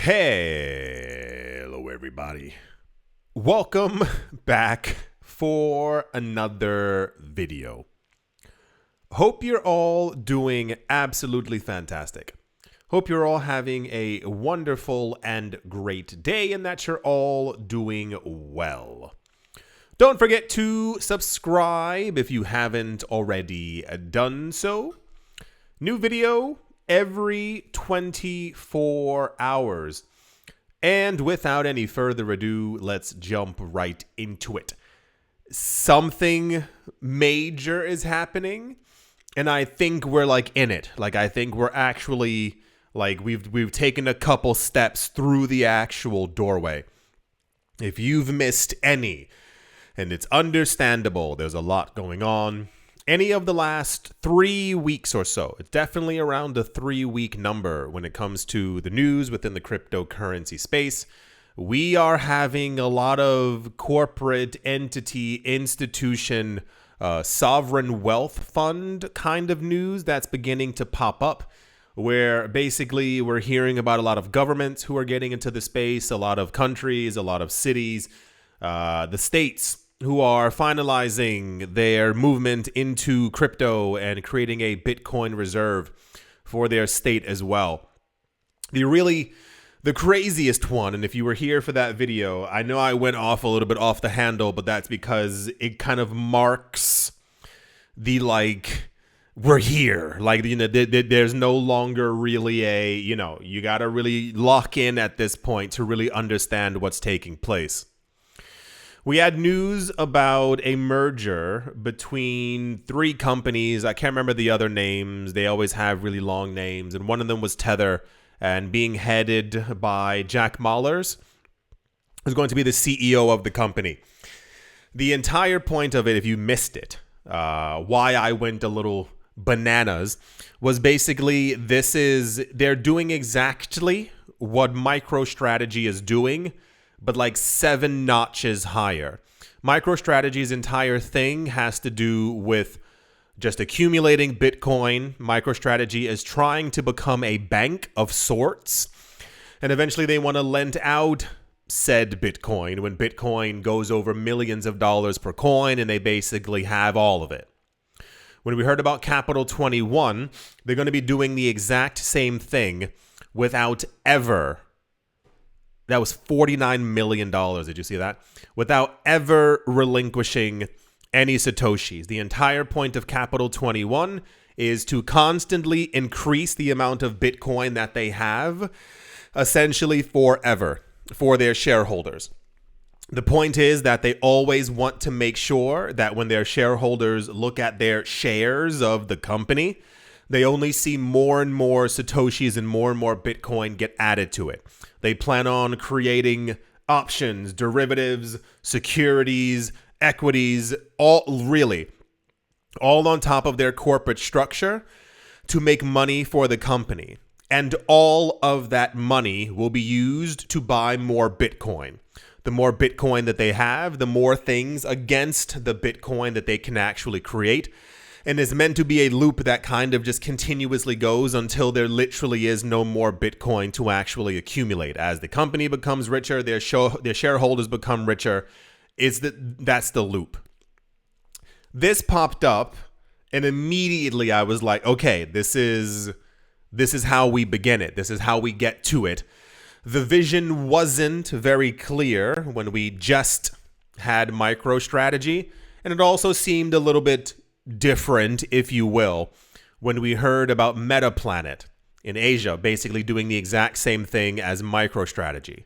Hello, everybody. Welcome back for another video. Hope you're all doing absolutely fantastic. Hope you're all having a wonderful and great day and that you're all doing well. Don't forget to subscribe if you haven't already done so. New video every 24 hours. And without any further ado, let's jump right into it. Something major is happening, and I think we're in it. I think we're actually we've taken a couple steps through the actual doorway. If you've missed any, and it's understandable, there's a lot going on. Any of the last 3 weeks or so, it's definitely around the 3-week number when it comes to the news within the cryptocurrency space. We are having a lot of corporate entity, institution, sovereign wealth fund kind of news that's beginning to pop up, where basically we're hearing about a lot of governments who are getting into the space, a lot of countries, a lot of cities, the states who are finalizing their movement into crypto and creating a Bitcoin reserve for their state as well. The craziest one, and if you were here for that video, I know I went off a little bit off the handle, but that's because it kind of marks the we're here. There's no longer really a, you got to really lock in at this point to really understand what's taking place. We had news about a merger between 3 companies. I can't remember the other names. They always have really long names. And one of them was Tether, and being headed by Jack Mallers, who's going to be the CEO of the company. The entire point of it, if you missed it, why I went a little bananas, was basically they're doing exactly what MicroStrategy is doing, but 7 notches higher. MicroStrategy's entire thing has to do with just accumulating Bitcoin. MicroStrategy is trying to become a bank of sorts, and eventually they want to lend out said Bitcoin when Bitcoin goes over millions of dollars per coin, and they basically have all of it. When we heard about Capital 21, they're going to be doing the exact same thing without ever... That was $49 million. Did you see that? Without ever relinquishing any Satoshis. The entire point of Capital 21 is to constantly increase the amount of Bitcoin that they have, essentially forever, for their shareholders. The point is that they always want to make sure that when their shareholders look at their shares of the company, they only see more and more Satoshis and more Bitcoin get added to it. They plan on creating options, derivatives, securities, equities, all on top of their corporate structure to make money for the company. And all of that money will be used to buy more Bitcoin. The more Bitcoin that they have, the more things against the Bitcoin that they can actually create. And is meant to be a loop that kind of just continuously goes until there literally is no more Bitcoin to actually accumulate. As the company becomes richer, their shareholders become richer. That's the loop. This popped up, and immediately I was like, okay, this is how we begin it. This is how we get to it. The vision wasn't very clear when we just had MicroStrategy, and it also seemed a little bit different, if you will, when we heard about Metaplanet in Asia basically doing the exact same thing as MicroStrategy.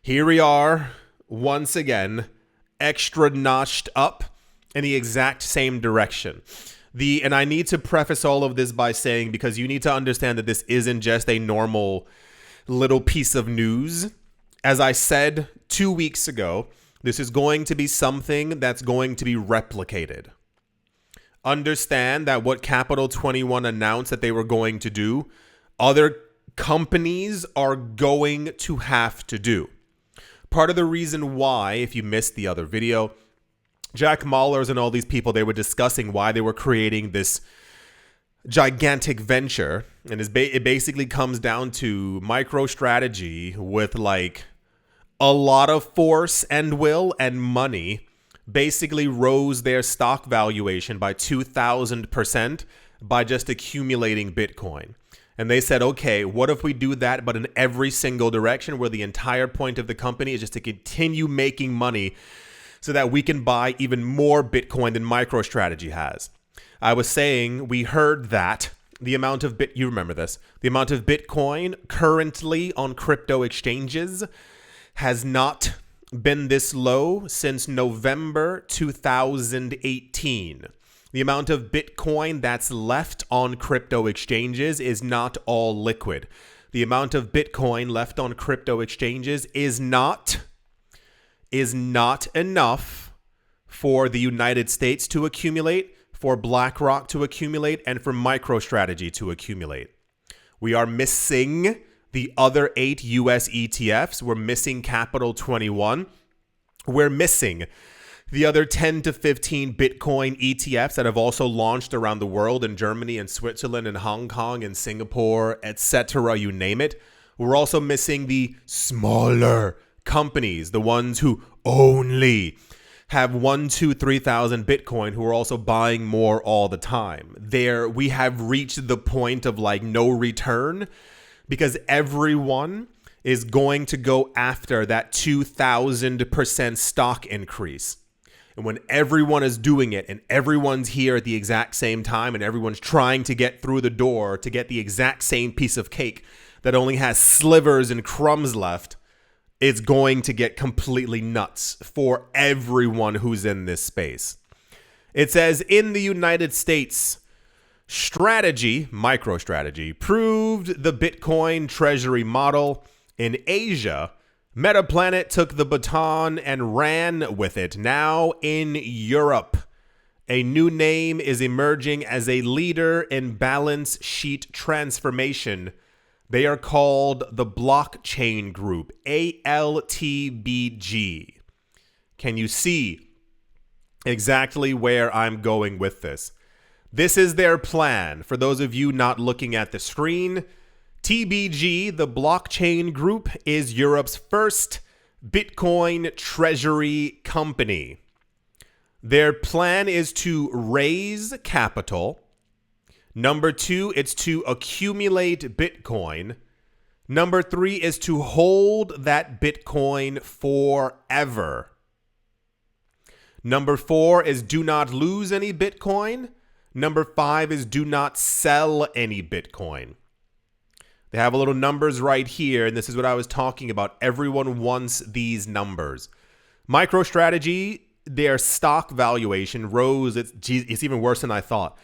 Here we are, once again, extra notched up in the exact same direction. And I need to preface all of this by saying, because you need to understand that this isn't just a normal little piece of news. As I said 2 weeks ago, this is going to be something that's going to be replicated. Understand that what Capital 21 announced that they were going to do, other companies are going to have to do. Part of the reason why, if you missed the other video, Jack Mallers and all these people, they were discussing why they were creating this gigantic venture and it basically comes down to Microstrategy with like a lot of force and will and money basically rose their stock valuation by 2,000% by just accumulating Bitcoin. And they said, okay, what if we do that, but in every single direction, where the entire point of the company is just to continue making money so that we can buy even more Bitcoin than MicroStrategy has. I was saying, we heard that the amount of you remember this, the amount of Bitcoin currently on crypto exchanges has not been this low since November 2018. The amount of Bitcoin that's left on crypto exchanges is not all liquid. The amount of Bitcoin left on crypto exchanges is not enough for the United States to accumulate, for BlackRock to accumulate, and for MicroStrategy to accumulate. We are missing the other 8 US ETFs. We're missing Capital 21. We're missing the other 10 to 15 Bitcoin ETFs that have also launched around the world in Germany and Switzerland and Hong Kong and Singapore, etc., you name it. We're also missing the smaller companies, the ones who only have 1, 2, 3,000 Bitcoin, who are also buying more all the time. We have reached the point of like no return, because everyone is going to go after that 2,000% stock increase. And when everyone is doing it and everyone's here at the exact same time and everyone's trying to get through the door to get the exact same piece of cake that only has slivers and crumbs left, it's going to get completely nuts for everyone who's in this space. It says, in the United States, MicroStrategy proved the Bitcoin treasury model. In Asia, Metaplanet took the baton and ran with it. Now in Europe, a new name is emerging as a leader in balance sheet transformation. They are called the Blockchain Group, ALTBG. Can you see exactly where I'm going with this? This is their plan. For those of you not looking at the screen, TBG, the Blockchain Group, is Europe's first Bitcoin treasury company. Their plan is to raise capital. Number 2, it's to accumulate Bitcoin. Number 3 is to hold that Bitcoin forever. Number 4 is do not lose any Bitcoin. Number 5 is do not sell any Bitcoin. They have a little numbers right here, and this is what I was talking about. Everyone wants these numbers. MicroStrategy, their stock valuation rose, it's even worse than I thought,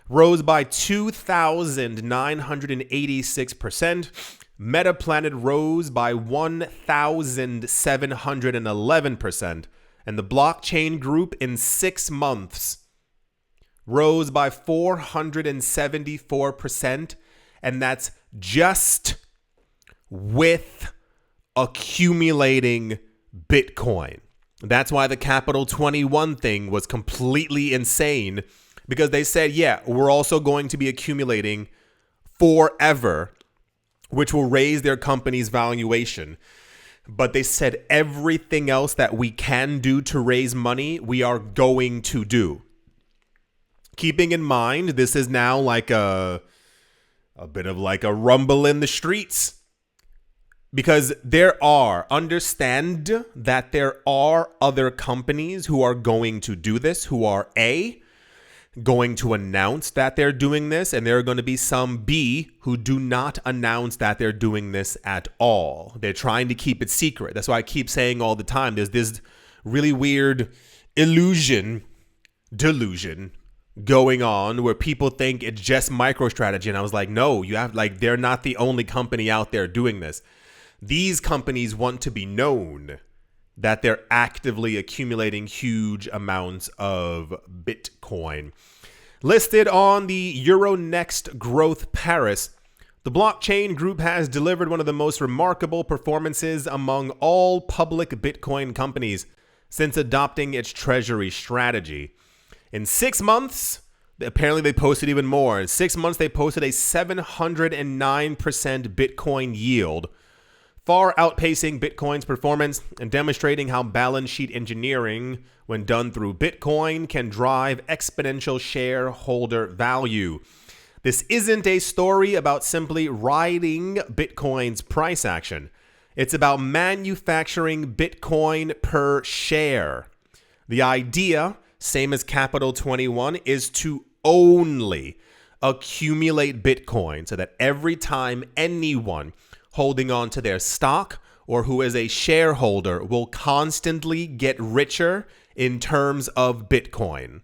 rose by 2,986%. Metaplanet rose by 1,711%. And the Blockchain Group in 6 months rose by 474%. And that's just with accumulating Bitcoin. That's why the Capital 21 thing was completely insane, because they said, yeah, we're also going to be accumulating forever, which will raise their company's valuation. But they said everything else that we can do to raise money, we are going to do. Keeping in mind, this is now like a bit of like a rumble in the streets. Because understand that there are other companies who are going to do this, who are A, going to announce that they're doing this, and there are going to be some B who do not announce that they're doing this at all. They're trying to keep it secret. That's why I keep saying all the time, there's this really weird delusion going on where people think it's just MicroStrategy. And I was like, no, they're not the only company out there doing this. These companies want to be known that they're actively accumulating huge amounts of Bitcoin. Listed on the Euronext Growth Paris, the Blockchain Group has delivered one of the most remarkable performances among all public Bitcoin companies since adopting its treasury strategy. In 6 months, Apparently, they posted even more. In 6 months, they posted a 709% Bitcoin yield, far outpacing Bitcoin's performance and demonstrating how balance sheet engineering, when done through Bitcoin, can drive exponential shareholder value. This isn't a story about simply riding Bitcoin's price action. It's about manufacturing Bitcoin per share. The idea, same as Capital 21, is to only accumulate Bitcoin so that every time anyone holding on to their stock or who is a shareholder will constantly get richer in terms of Bitcoin.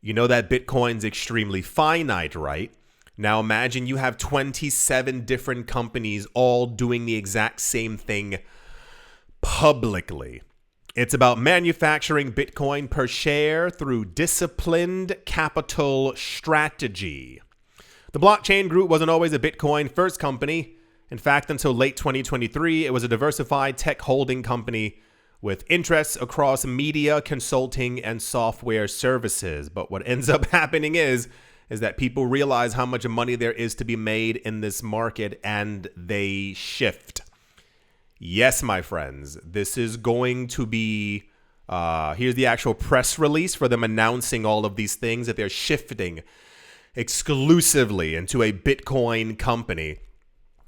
You know that Bitcoin's extremely finite, right? Now imagine you have 27 different companies all doing the exact same thing publicly. It's about manufacturing Bitcoin per share through disciplined capital strategy. The blockchain group wasn't always a Bitcoin first company. In fact, until late 2023, it was a diversified tech holding company with interests across media, consulting, and software services. But what ends up happening is that people realize how much money there is to be made in this market and they shift. Yes, my friends, this is going to be, here's the actual press release for them announcing all of these things, that they're shifting exclusively into a Bitcoin company.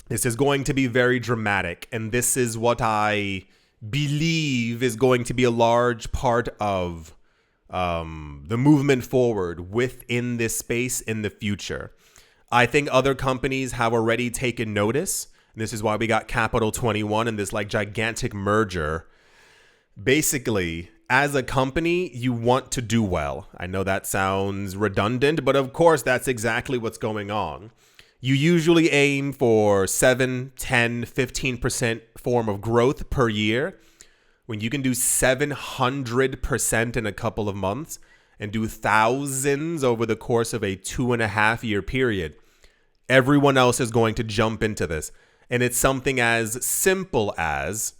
This is going to be very dramatic, and this is what I believe is going to be a large part of the movement forward within this space in the future. I think other companies have already taken notice. And this is why we got Capital 21 and this like gigantic merger. Basically, as a company, you want to do well. I know that sounds redundant, but of course, that's exactly what's going on. You usually aim for 7, 10, 15% form of growth per year. When you can do 700% in a couple of months and do thousands over the course of a 2.5-year period, everyone else is going to jump into this. And it's something as simple as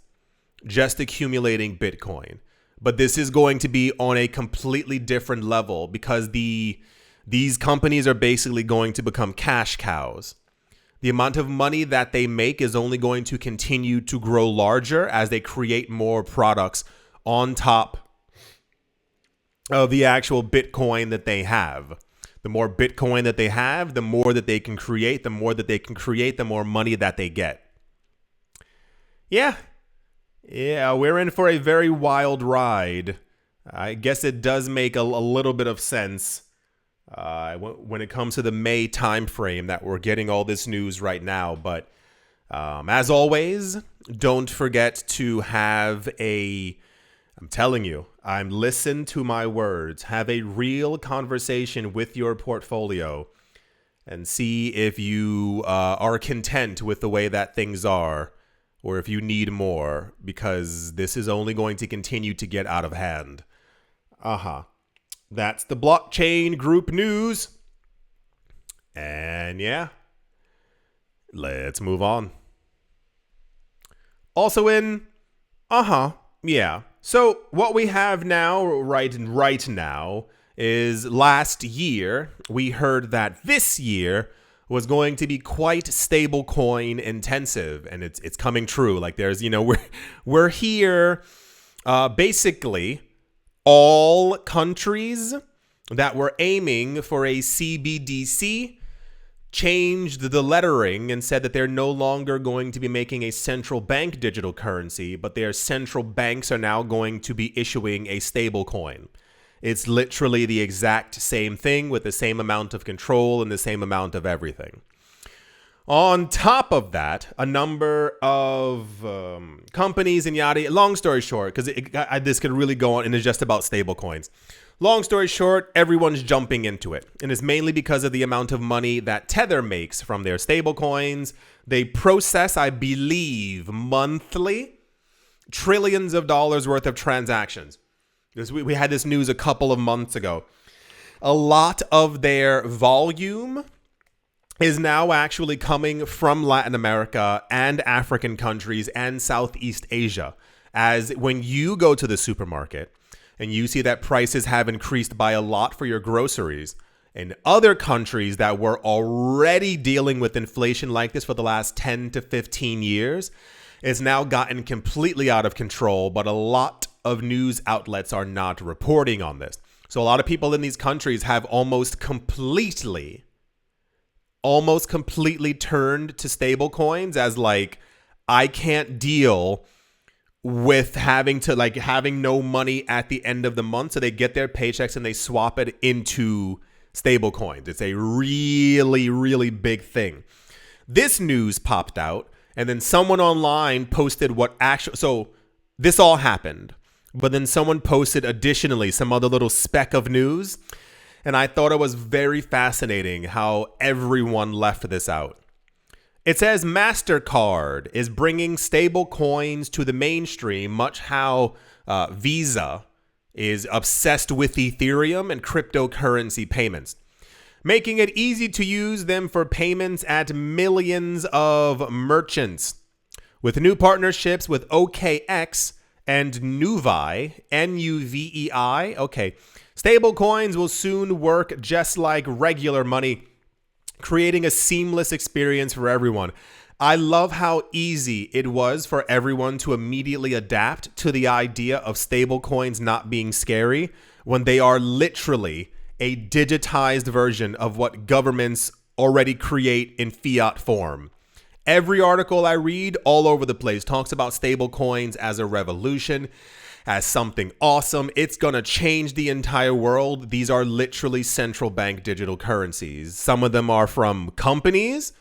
just accumulating Bitcoin. But this is going to be on a completely different level because these companies are basically going to become cash cows. The amount of money that they make is only going to continue to grow larger as they create more products on top of the actual Bitcoin that they have. The more Bitcoin that they have, the more that they can create. The more that they can create, the more money that they get. Yeah, we're in for a very wild ride. I guess it does make a little bit of sense when it comes to the May timeframe that we're getting all this news right now. But as always, don't forget to have I'm telling you, listen to my words. Have a real conversation with your portfolio and see if you are content with the way that things are or if you need more, because this is only going to continue to get out of hand. That's the blockchain group news. And yeah, let's move on. Also So what we have now, right now, is last year, we heard that this year was going to be quite stablecoin intensive, and it's coming true. Like there's, we're here, basically all countries that were aiming for a CBDC changed the lettering and said that they're no longer going to be making a central bank digital currency, but their central banks are now going to be issuing a stable coin. It's literally the exact same thing with the same amount of control and the same amount of everything. On top of that, a number of companies and yada. Long story short, because this could really go on and it's just about stable coins. Long story short, everyone's jumping into it. And it's mainly because of the amount of money that Tether makes from their stable coins. They process, I believe, monthly, trillions of dollars worth of transactions. We had this news a couple of months ago. A lot of their volume is now actually coming from Latin America and African countries and Southeast Asia. As when you go to the supermarket, and you see that prices have increased by a lot for your groceries, and other countries that were already dealing with inflation like this for the last 10 to 15 years, it's now gotten completely out of control, but a lot of news outlets are not reporting on this. So a lot of people in these countries have almost completely turned to stable coins as like, I can't deal with having no money at the end of the month. So they get their paychecks and they swap it into stable coins. It's a really, really big thing. This news popped out, and then someone online posted so this all happened. But then someone posted additionally some other little speck of news. And I thought it was very fascinating how everyone left this out. It says MasterCard is bringing stable coins to the mainstream, much how Visa is obsessed with Ethereum and cryptocurrency payments, making it easy to use them for payments at millions of merchants. With new partnerships with OKX and Nuvei, Nuvei. Okay. Stable coins will soon work just like regular money, creating a seamless experience for everyone. I love how easy it was for everyone to immediately adapt to the idea of stable coins not being scary when they are literally a digitized version of what governments already create in fiat form. Every article I read all over the place talks about stable coins as a revolution, as something awesome. It's going to change the entire world. These are literally central bank digital currencies. Some of them are from companies.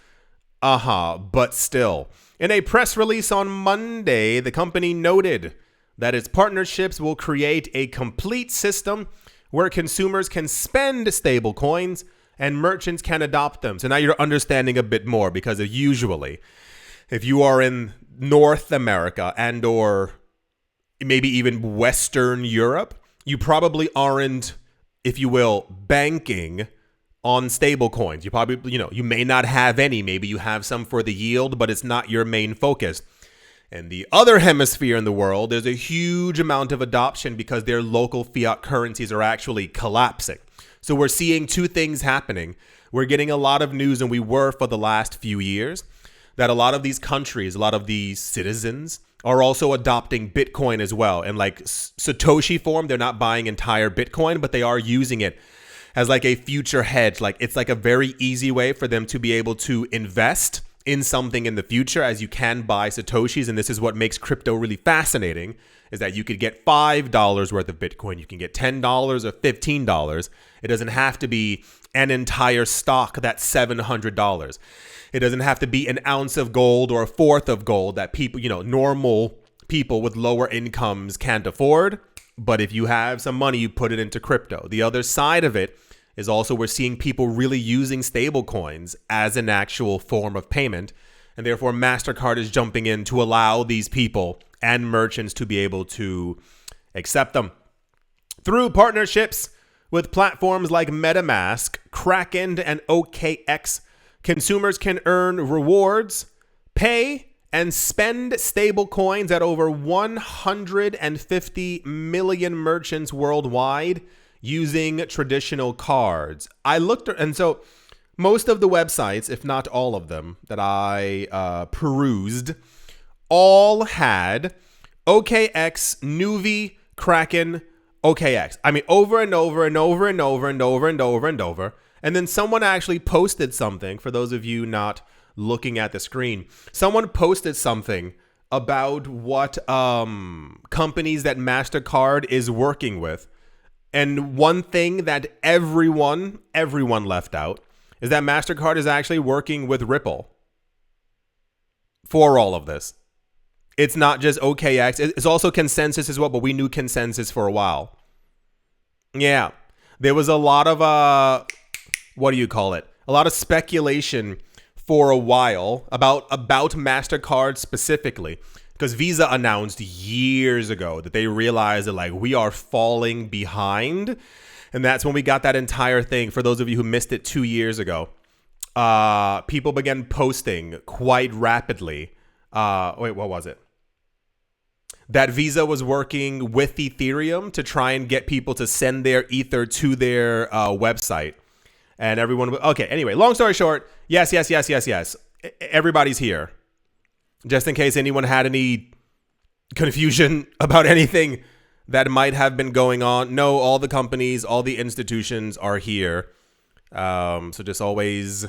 But still. In a press release on Monday, the company noted that its partnerships will create a complete system where consumers can spend stable coins and merchants can adopt them. So now you're understanding a bit more, because usually if you are in North America and or maybe even Western Europe, you probably aren't, if you will, banking on stable coins. You probably, you may not have any. Maybe you have some for the yield, but it's not your main focus. In the other hemisphere in the world, there's a huge amount of adoption because their local fiat currencies are actually collapsing. So we're seeing two things happening. We're getting a lot of news, and we were for the last few years, that a lot of these countries, a lot of these citizens are also adopting Bitcoin as well. And like Satoshi form, they're not buying entire Bitcoin, but they are using it as like a future hedge. Like it's like a very easy way for them to be able to invest in something in the future, as you can buy Satoshis. And this is what makes crypto really fascinating, is that you could get $5 worth of Bitcoin. You can get $10 or $15. It doesn't have to be an entire stock that's $700. It doesn't have to be an ounce of gold or a fourth of gold that people, normal people with lower incomes can't afford. But if you have some money, you put it into crypto. The other side of it is also we're seeing people really using stable coins as an actual form of payment. And therefore, MasterCard is jumping in to allow these people and merchants to be able to accept them. Through partnerships with platforms like MetaMask, Kraken, and OKX, consumers can earn rewards, pay, and spend stable coins at over 150 million merchants worldwide using traditional cards. I looked, and so most of the websites, if not all of them, that I perused, all had OKX, Nuvi, Kraken, OKX. I mean, over and over and over and over and over and over and over. And then someone actually posted something, for those of you not looking at the screen, someone posted something about what companies that MasterCard is working with. And one thing that everyone left out is that MasterCard is actually working with Ripple for all of this. It's not just OKX. It's also Consensus as well, but we knew Consensus for a while. Yeah. There was a lot of, what do you call it? A lot of speculation for a while about MasterCard specifically, because Visa announced years ago that they realized that like we are falling behind. And that's when we got that entire thing. For those of you who missed it 2 years ago, people began posting quite rapidly. What was it? that Visa was working with Ethereum to try and get people to send their Ether to their website. And everyone, okay, anyway, long story short, yes. Everybody's here. Just in case anyone had any confusion about anything that might have been going on. No, all the companies, all the institutions are here. So just always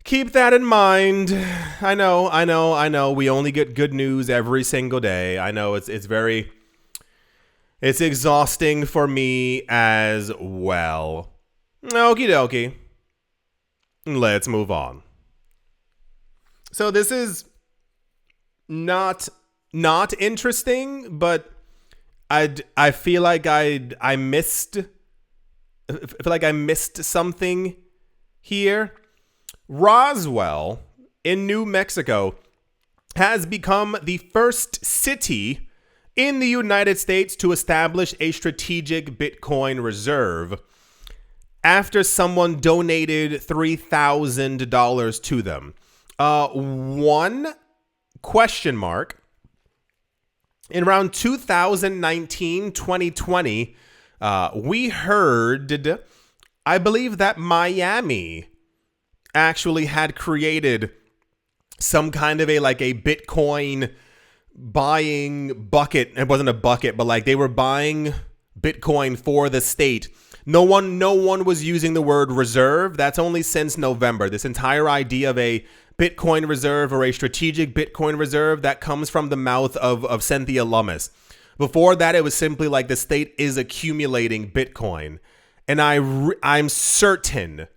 keep that in mind. I know. We only get good news every single day. I know it's exhausting for me as well. Okie dokie. Let's move on. So this is not interesting, but I feel like I missed something here. Roswell in New Mexico has become the first city in the United States to establish a strategic Bitcoin reserve after someone donated $3,000 to them. One question mark. In around 2019, 2020, we heard, I believe that Miami actually had created some kind of a Bitcoin buying bucket. It wasn't a bucket, but like they were buying Bitcoin for the state. No one was using the word reserve. That's only since November. This entire idea of a Bitcoin reserve or a strategic Bitcoin reserve, that comes from the mouth of Cynthia Lummis. Before that, it was simply like the state is accumulating Bitcoin. And I'm certain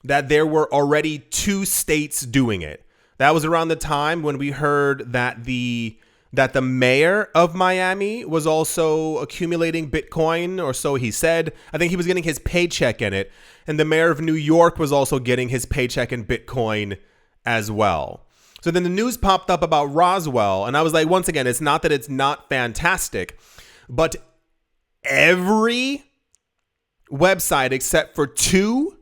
that there were already 2 states doing it. That was around the time when we heard that the mayor of Miami was also accumulating Bitcoin, or so he said. I think he was getting his paycheck in it. And the mayor of New York was also getting his paycheck in Bitcoin as well. So then the news popped up about Roswell, and I was like, once again, it's not that it's not fantastic, but every website except for 2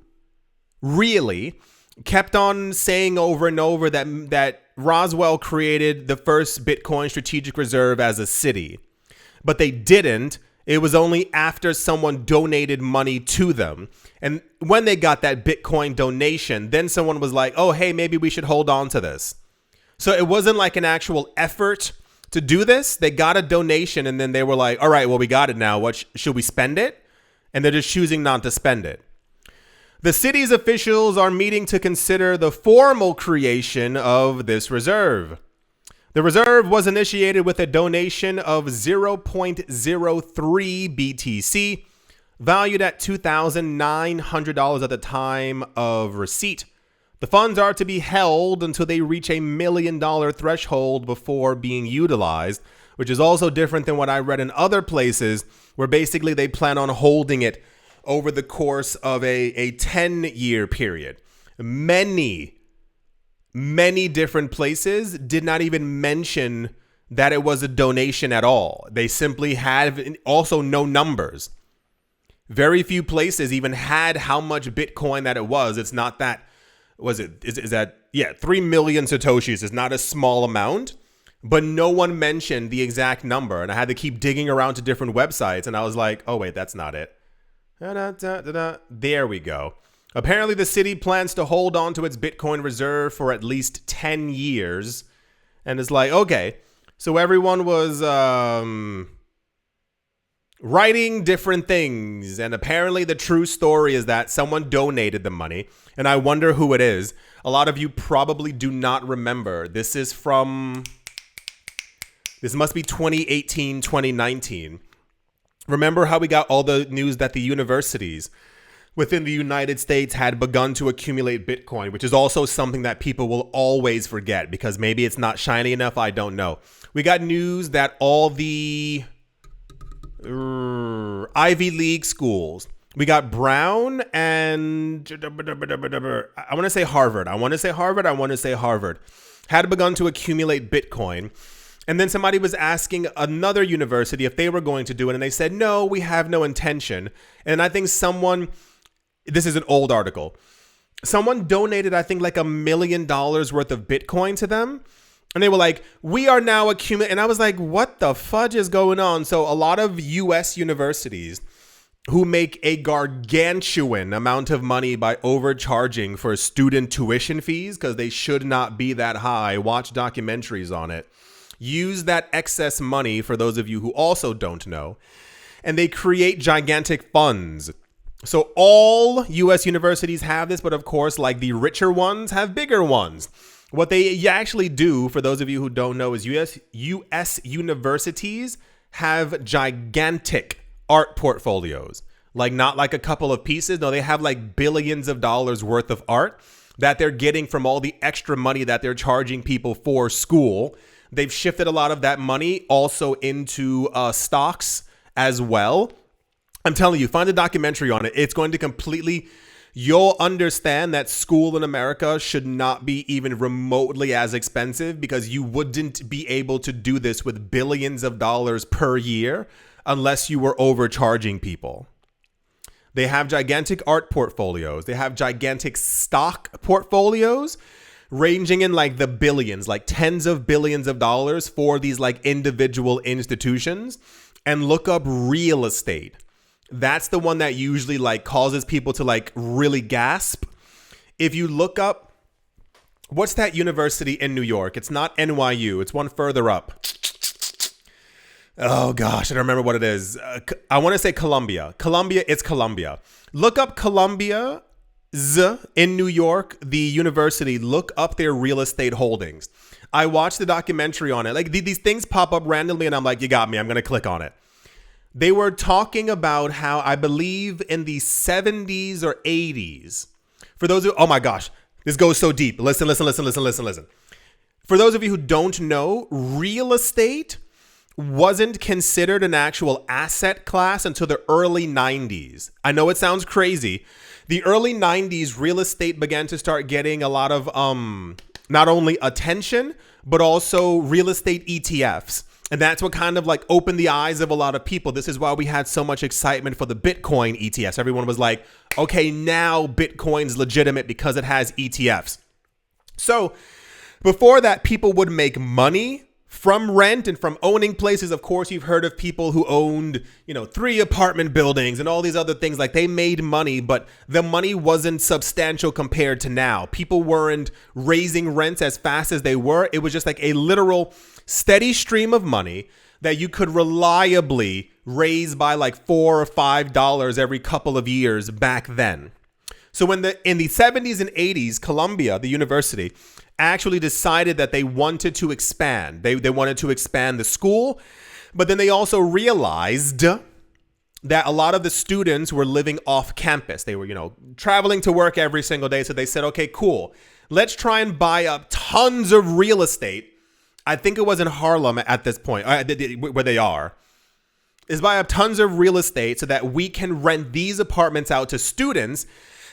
really kept on saying over and over that Roswell created the first Bitcoin strategic reserve as a city. But they didn't. It was only after someone donated money to them. And when they got that Bitcoin donation, then someone was like, oh, hey, maybe we should hold on to this. So it wasn't like an actual effort to do this. They got a donation and then they were like, all right, well, we got it now. What should we spend it? And they're just choosing not to spend it. The city's officials are meeting to consider the formal creation of this reserve. The reserve was initiated with a donation of 0.03 BTC, valued at $2,900 at the time of receipt. The funds are to be held until they reach $1 million threshold before being utilized, which is also different than what I read in other places, where basically they plan on holding it over the course of a 10-year period. Many different places did not even mention that it was a donation at all. They simply had also no numbers. Very few places even had how much Bitcoin that it was. It's not that, is that 3 million Satoshis is not a small amount, but no one mentioned the exact number. And I had to keep digging around to different websites. And I was like, oh, wait, that's not it. There we go. Apparently, the city plans to hold on to its Bitcoin reserve for at least 10 years. And it's like, okay, so everyone was writing different things. And apparently the true story is that someone donated the money. And I wonder who it is. A lot of you probably do not remember. This must be 2018, 2019. Remember how we got all the news that the universities within the United States had begun to accumulate Bitcoin, which is also something that people will always forget because maybe it's not shiny enough. I don't know. We got news that all the Ivy League schools, we got Brown and I want to say Harvard, had begun to accumulate Bitcoin. And then somebody was asking another university if they were going to do it. And they said, no, we have no intention. And I think this is an old article. Someone donated, I think, like $1 million worth of Bitcoin to them. And they were like, we are now accumulating. And I was like, what the fudge is going on? So a lot of US universities who make a gargantuan amount of money by overcharging for student tuition fees because they should not be that high, watch documentaries on it, use that excess money, for those of you who also don't know, and they create gigantic funds. So all US universities have this, but of course, like the richer ones have bigger ones. What they actually do, for those of you who don't know, is US universities have gigantic art portfolios. Like, not like a couple of pieces. No, they have like billions of dollars worth of art that they're getting from all the extra money that they're charging people for school. They've shifted a lot of that money also into stocks as well. I'm telling you, find a documentary on it. It's going to completely... You'll understand that school in America should not be even remotely as expensive, because you wouldn't be able to do this with billions of dollars per year unless you were overcharging people. They have gigantic art portfolios. They have gigantic stock portfolios ranging in like the billions, like tens of billions of dollars for these like individual institutions. And look up real estate. That's the one that usually like causes people to like really gasp. If you look up, what's that university in New York? It's not NYU. It's one further up. Oh gosh, I don't remember what it is. I want to say Columbia. It's Columbia. Look up Columbia in New York, the university. Look up their real estate holdings. I watched the documentary on it. Like these things pop up randomly and I'm like, you got me. I'm going to click on it. They were talking about how, I believe in the 70s or 80s, for those who, oh my gosh, this goes so deep. Listen. For those of you who don't know, real estate wasn't considered an actual asset class until the early 90s. I know it sounds crazy. The early 90s, real estate began to start getting a lot of not only attention, but also real estate ETFs. And that's what kind of like opened the eyes of a lot of people. This is why we had so much excitement for the Bitcoin ETFs. Everyone was like, okay, now Bitcoin's legitimate because it has ETFs. So before that, people would make money from rent and from owning places. Of course, you've heard of people who owned, 3 apartment buildings and all these other things. Like, they made money, but the money wasn't substantial compared to now. People weren't raising rents as fast as they were. It was just like a literal steady stream of money that you could reliably raise by like $4 or $5 every couple of years back then. So in the 70s and 80s, Columbia, the university, actually decided that they wanted to expand. They wanted to expand the school, but then they also realized that a lot of the students were living off campus. They were, traveling to work every single day. So they said, okay, cool. Let's try and buy up tons of real estate. I think it was in Harlem at this point, where they are, is buy up tons of real estate so that we can rent these apartments out to students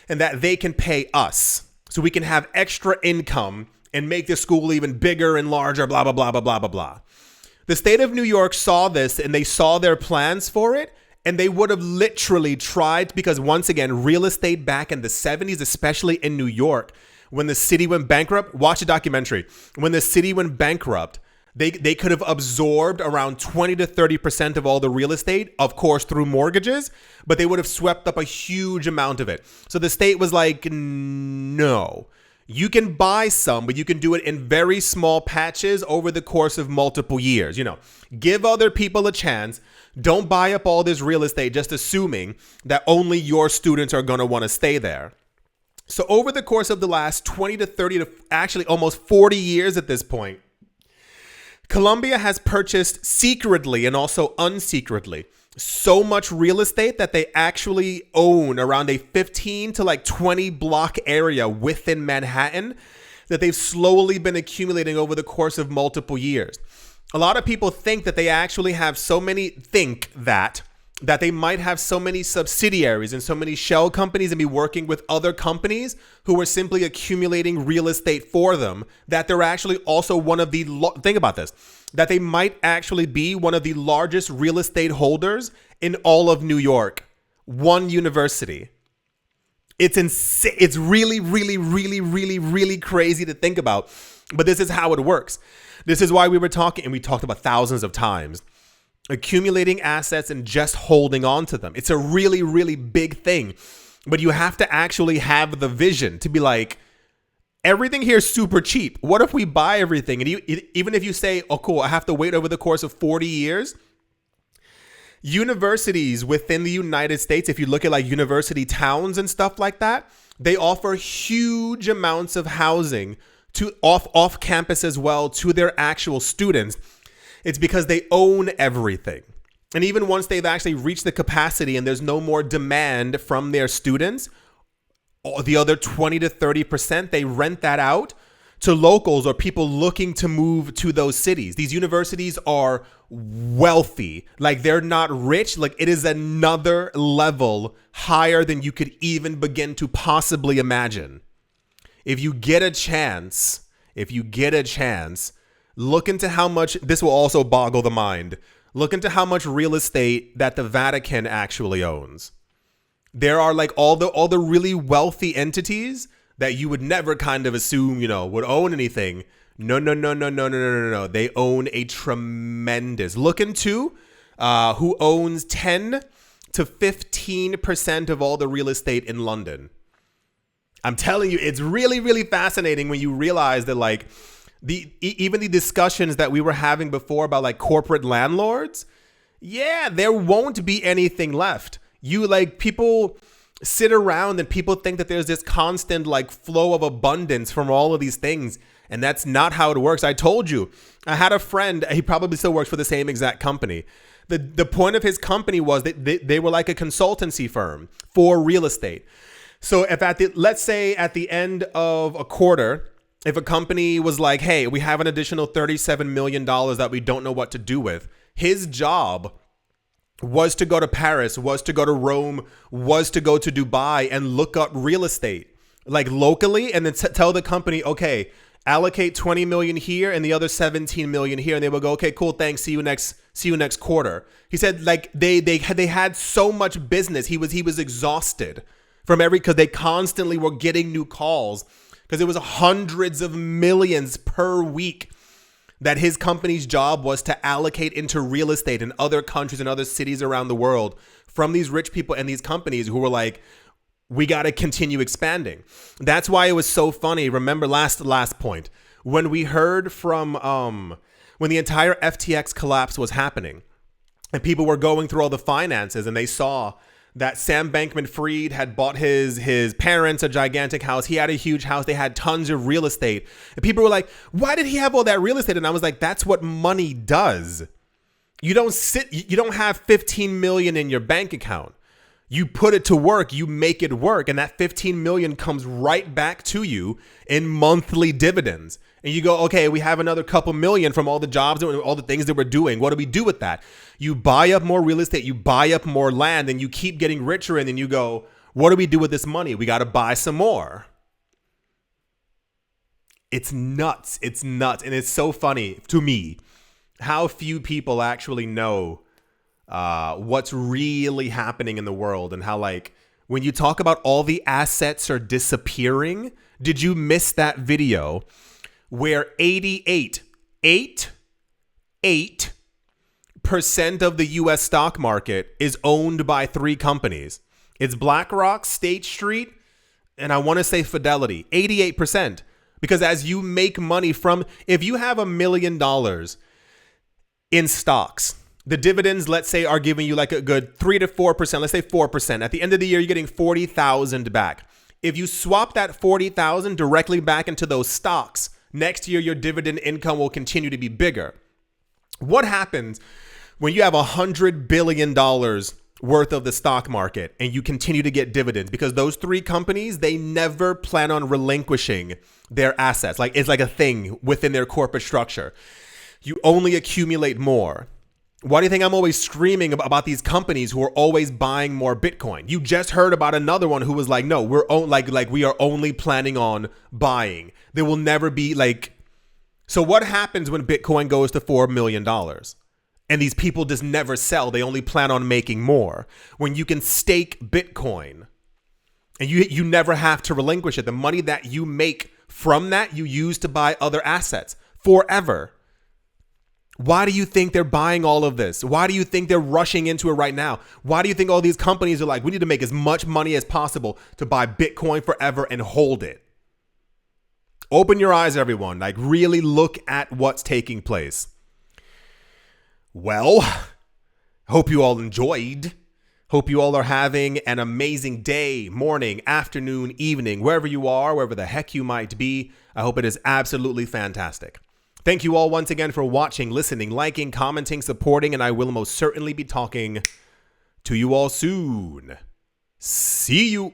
and that they can pay us. So we can have extra income and make the school even bigger and larger, blah, blah, blah, blah, blah, blah, blah. The state of New York saw this and they saw their plans for it, and they would have literally tried, because once again, real estate back in the 70s, especially in New York, when the city went bankrupt, watch a documentary. When the city went bankrupt, they could have absorbed around 20 to 30% of all the real estate, of course, through mortgages, but they would have swept up a huge amount of it. So the state was like, no, you can buy some, but you can do it in very small patches over the course of multiple years. Give other people a chance. Don't buy up all this real estate just assuming that only your students are going to want to stay there. So over the course of the last 20 to 30 to actually almost 40 years at this point, Columbia has purchased secretly and also unsecretly so much real estate that they actually own around a 15 to like 20 block area within Manhattan that they've slowly been accumulating over the course of multiple years. A lot of people think that they actually have that they might have so many subsidiaries and so many shell companies and be working with other companies who are simply accumulating real estate for them, that they're actually also one of the, think about this, that they might actually be one of the largest real estate holders in all of New York. One university. It's insane. It's really, really, really, really, really crazy to think about, but this is how it works. This is why we were talking, and we talked about thousands of times, accumulating assets and just holding on to them. It's a really, really big thing. But you have to actually have the vision to be like, everything here is super cheap. What if we buy everything? And even if you say, oh, cool, I have to wait over the course of 40 years. Universities within the United States, if you look at like university towns and stuff like that, they offer huge amounts of housing to off campus as well to their actual students. It's because they own everything. And even once they've actually reached the capacity and there's no more demand from their students, the other 20 to 30%, they rent that out to locals or people looking to move to those cities. These universities are wealthy. Like, they're not rich. Like, it is another level higher than you could even begin to possibly imagine. If you get a chance, look into how much, this will also boggle the mind. Look into how much real estate that the Vatican actually owns. There are like all the really wealthy entities that you would never kind of assume, would own anything. No. They own a tremendous. Look into who owns 10 to 15% of all the real estate in London. I'm telling you, it's really, really fascinating when you realize that like even the discussions that we were having before about like corporate landlords, yeah, there won't be anything left. People sit around and people think that there's this constant like flow of abundance from all of these things. And that's not how it works. I told you, I had a friend, he probably still works for the same exact company. The point of his company was that they were like a consultancy firm for real estate. So if let's say at the end of a quarter, if a company was like, hey, we have an additional $37 million that we don't know what to do with, his job was to go to Paris, was to go to Rome, was to go to Dubai and look up real estate like locally and then tell the company, okay, allocate 20 million here and the other 17 million here. And they will go, okay, cool. Thanks. See you next quarter. He said like they had so much business. He was exhausted because they constantly were getting new calls because it was hundreds of millions per week that his company's job was to allocate into real estate in other countries and other cities around the world from these rich people and these companies who were like, we got to continue expanding. That's why it was so funny. Remember last point when we heard from when the entire FTX collapse was happening and people were going through all the finances and they saw that Sam Bankman-Fried had bought his parents a gigantic house. He had a huge house. They had tons of real estate. And people were like, why did he have all that real estate? And I was like, that's what money does. You don't have 15 million in your bank account. You put it to work, you make it work, and that 15 million comes right back to you in monthly dividends. And you go, okay, we have another couple million from all the jobs and all the things that we're doing. What do we do with that? You buy up more real estate, you buy up more land, and you keep getting richer, and then you go, what do we do with this money? We got to buy some more. It's nuts. And it's so funny to me how few people actually know what's really happening in the world and how like when you talk about all the assets are disappearing. Did you miss that video where 88% of the US stock market is owned by 3 companies? It's BlackRock, State Street, and I want to say Fidelity. 88%. Because as you make money if you have $1 million in stocks, the dividends, let's say, are giving you like a good 3 to 4%. Let's say 4%. At the end of the year, you're getting 40,000 back. If you swap that 40,000 directly back into those stocks, next year your dividend income will continue to be bigger. What happens when you have $100 billion worth of the stock market and you continue to get dividends? Because those 3 companies, they never plan on relinquishing their assets. Like it's like a thing within their corporate structure. You only accumulate more. Why do you think I'm always screaming about these companies who are always buying more Bitcoin? You just heard about another one who was like, no, we are only planning on buying. There will never be like, so what happens when Bitcoin goes to $4 million? And these people just never sell. They only plan on making more. When you can stake Bitcoin and you never have to relinquish it. The money that you make from that, you use to buy other assets forever. Why do you think they're buying all of this? Why do you think they're rushing into it right now? Why do you think all these companies are like, we need to make as much money as possible to buy Bitcoin forever and hold it? Open your eyes, everyone. Like, really look at what's taking place. Well, hope you all enjoyed. Hope you all are having an amazing day, morning, afternoon, evening, wherever you are, wherever the heck you might be. I hope it is absolutely fantastic. Thank you all once again for watching, listening, liking, commenting, supporting, and I will most certainly be talking to you all soon. See you.